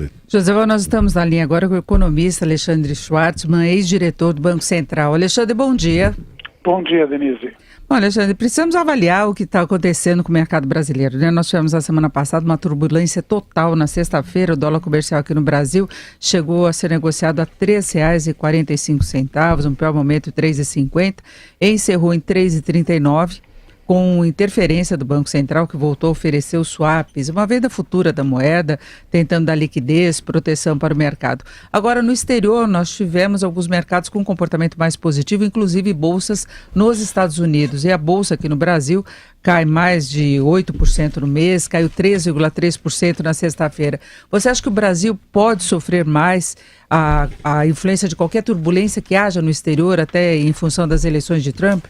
Denise. José, nós estamos na linha agora com o economista Alexandre Schwartzman, ex-diretor do Banco Central. Alexandre, bom dia. Bom dia, Denise. Bom, Alexandre, precisamos avaliar o que está acontecendo com o mercado brasileiro, né? Nós tivemos a semana passada uma turbulência total. Na sexta-feira, o dólar comercial aqui no Brasil chegou a ser negociado a R$ 3,45, no pior momento R$ 3,50, e encerrou em R$ 3,39, com interferência do Banco Central, que voltou a oferecer os swaps, uma venda futura da moeda, tentando dar liquidez, proteção para o mercado. Agora, no exterior, nós tivemos alguns mercados com um comportamento mais positivo, inclusive bolsas nos Estados Unidos. E a bolsa aqui no Brasil cai mais de 8% no mês, caiu 3,3% na sexta-feira. Você acha que o Brasil pode sofrer mais a influência de qualquer turbulência que haja no exterior, até em função das eleições de Trump?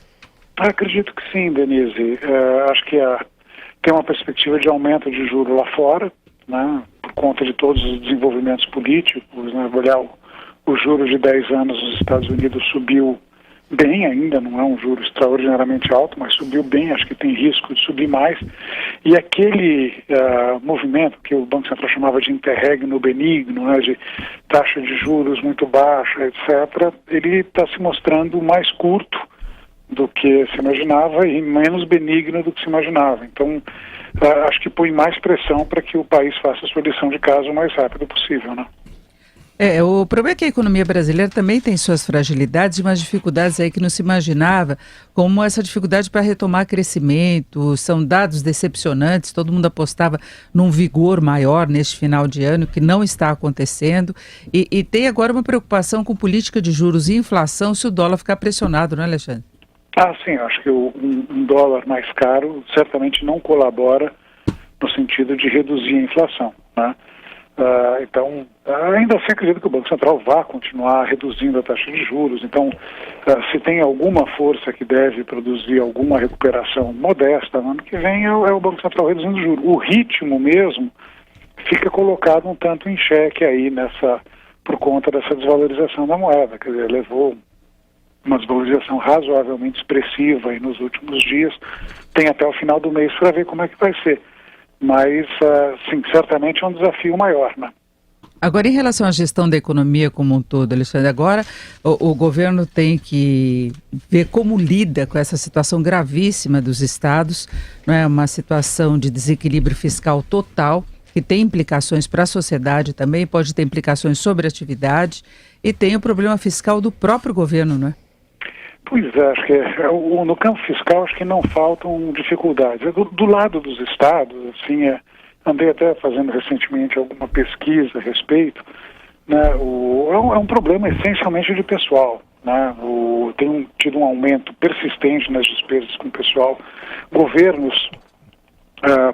Acredito que sim, Denise. Acho que tem uma perspectiva de aumento de juros lá fora, né, por conta de todos os desenvolvimentos políticos. Né, olhar o juro de 10 anos nos Estados Unidos subiu bem ainda, não é um juro extraordinariamente alto, mas subiu bem, acho que tem risco de subir mais. E aquele movimento que o Banco Central chamava de interregno benigno, né, de taxa de juros muito baixa, etc., ele está se mostrando mais curto do que se imaginava e menos benigno do que se imaginava. Então, acho que põe mais pressão para que o país faça a sua lição de casa o mais rápido possível, né? O problema é que a economia brasileira também tem suas fragilidades e umas dificuldades aí que não se imaginava, como essa dificuldade para retomar crescimento. São dados decepcionantes, todo mundo apostava num vigor maior neste final de ano, que não está acontecendo, e tem agora uma preocupação com política de juros e inflação se o dólar ficar pressionado, não é, Alexandre? Sim, acho que um dólar mais caro certamente não colabora no sentido de reduzir a inflação, né? Então, ainda assim acredito que o Banco Central vá continuar reduzindo a taxa de juros. Então, se tem alguma força que deve produzir alguma recuperação modesta no ano que vem, é o Banco Central reduzindo juros. O ritmo mesmo fica colocado um tanto em xeque aí por conta dessa desvalorização da moeda. Quer dizer, levou uma desvalorização razoavelmente expressiva aí nos últimos dias. Tem até o final do mês para ver como é que vai ser. Mas, sim, certamente é um desafio maior, né? Agora, em relação à gestão da economia como um todo, Alexandre, agora o governo tem que ver como lida com essa situação gravíssima dos estados, não é? Uma situação de desequilíbrio fiscal total, que tem implicações para a sociedade também, pode ter implicações sobre a atividade, e tem o problema fiscal do próprio governo, não é? Pois é, acho que no campo fiscal acho que não faltam dificuldades. Do lado dos estados, assim, andei até fazendo recentemente alguma pesquisa a respeito, né, é um problema essencialmente de pessoal, né, tem tido um aumento persistente nas despesas com o pessoal. Governos,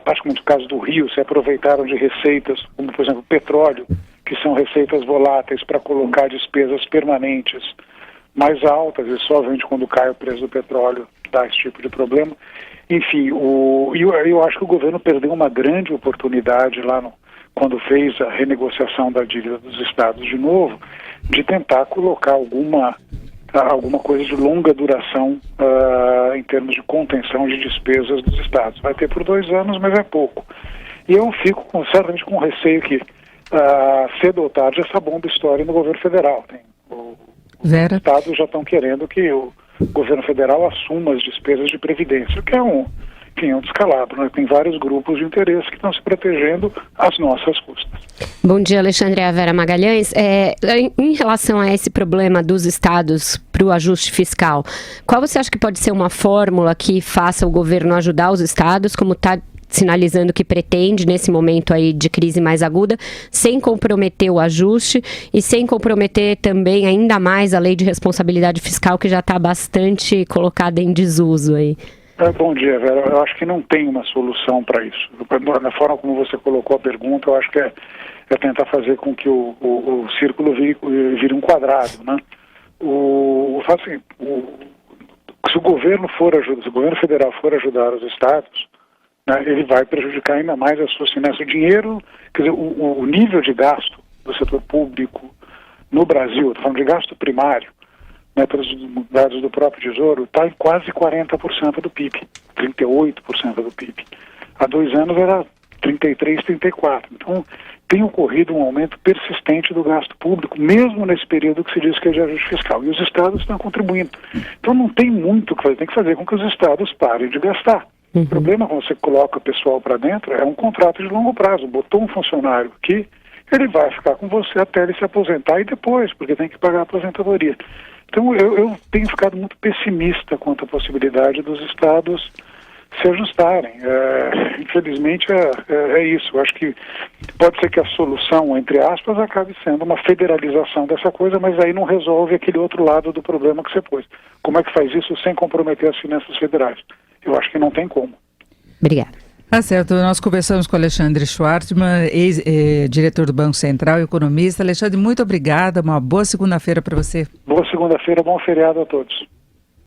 particularmente no caso do Rio, se aproveitaram de receitas, como por exemplo petróleo, que são receitas voláteis para colocar despesas permanentes mais altas, e só vende quando cai o preço do petróleo, dá esse tipo de problema. Enfim, eu acho que o governo perdeu uma grande oportunidade lá quando fez a renegociação da dívida dos estados de novo, de tentar colocar alguma coisa de longa duração em termos de contenção de despesas dos estados. Vai ter por 2 anos, mas é pouco. E eu fico certamente com receio que cedo ou tarde essa bomba estoure no governo federal. Os estados já estão querendo que o governo federal assuma as despesas de previdência, que é um descalabro, né? Tem vários grupos de interesse que estão se protegendo às nossas custas. Bom dia, Alexandre e a Vera Magalhães. Em relação a esse problema dos estados para o ajuste fiscal, qual você acha que pode ser uma fórmula que faça o governo ajudar os estados, como está sinalizando que pretende nesse momento aí de crise mais aguda, sem comprometer o ajuste e sem comprometer também ainda mais a lei de responsabilidade fiscal, que já está bastante colocada em desuso aí? Bom dia, Vera. Eu acho que não tem uma solução para isso. Na forma como você colocou a pergunta, eu acho que é tentar fazer com que o círculo vire um quadrado, né? Se o governo federal for ajudar os estados, né, ele vai prejudicar ainda mais as suas finanças. O dinheiro, quer dizer, o nível de gasto do setor público no Brasil, estou falando de gasto primário, né, pelos dados do próprio Tesouro, está em quase 40% do PIB, 38% do PIB. Há 2 anos era 33, 34. Então, tem ocorrido um aumento persistente do gasto público, mesmo nesse período que se diz que é de ajuste fiscal. E os estados estão contribuindo. Então, não tem muito o que fazer. Tem que fazer com que os estados parem de gastar. O problema quando você coloca o pessoal para dentro é um contrato de longo prazo. Botou um funcionário aqui, ele vai ficar com você até ele se aposentar e depois, porque tem que pagar a aposentadoria. Então, eu tenho ficado muito pessimista quanto à possibilidade dos estados se ajustarem. Infelizmente é isso. Eu acho que pode ser que a solução, entre aspas, acabe sendo uma federalização dessa coisa, mas aí não resolve aquele outro lado do problema que você pôs. Como é que faz isso sem comprometer as finanças federais? Eu acho que não tem como. Obrigada. Tá certo, nós conversamos com Alexandre Schwartzman, diretor do Banco Central, economista. Alexandre, muito obrigada, uma boa segunda-feira para você. Boa segunda-feira, bom feriado a todos.